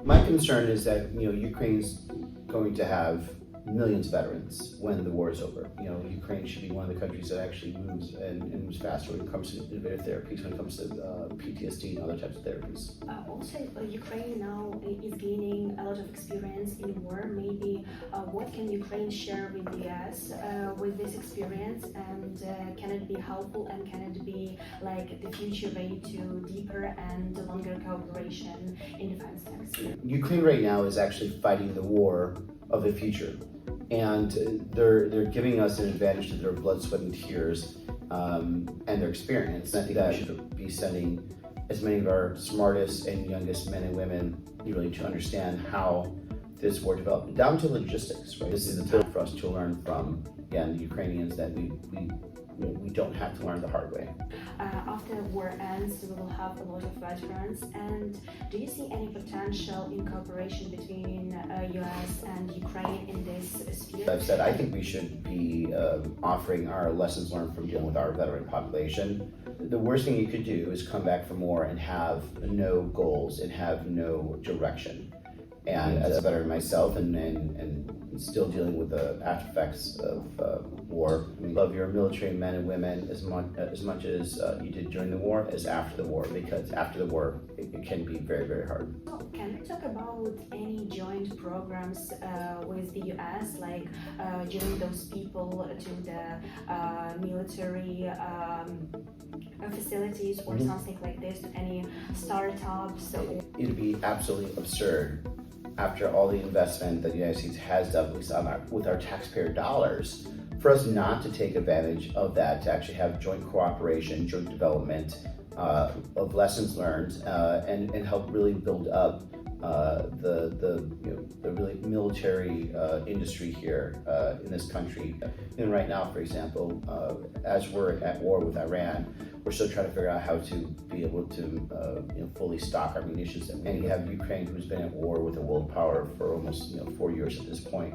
My concern is that, Ukraine's going to have millions of veterans when the war is over. Ukraine should be one of the countries that actually moves and moves faster when it comes to innovative therapies, when it comes to PTSD and other types of therapies. Also, Ukraine now is gaining a lot of experience in war. Maybe what can Ukraine share with the US with this experience, and can it be helpful, and can it be like the future way to deeper and longer cooperation in defense sector? Ukraine right now is actually fighting the war of the future, and they're giving us an advantage to their blood, sweat, and tears, and their experience. And I think that we should be sending as many of our smartest and youngest men and women really to understand how this war developed, down to logistics. Right, this is the time for us to learn from, again, the Ukrainians, that we don't have to learn the hard way. After the war ends, we will have a lot of veterans. And do you see any potential in cooperation between US and Ukraine in this sphere? I've said I think we should be offering our lessons learned from dealing with our veteran population. The worst thing you could do is come back from war and have no goals and have no direction. And as a veteran myself, and still dealing with the after effects of war, we love your military men and women as much as you did during the war as after the war, because after the war it can be very, very hard. So can we talk about any joint programs with the US, like giving those people to the military facilities or something like this, any startups? It'd be absolutely absurd, after all the investment that the United States has done with our taxpayer dollars, for us not to take advantage of that, to actually have joint cooperation, joint development of lessons learned, and help really build up the really military industry here in this country. And right now, for example, as we're at war with Iran, we're still trying to figure out how to be able to fully stock our munitions. And you have Ukraine, who's been at war with a world power for almost 4 years at this point.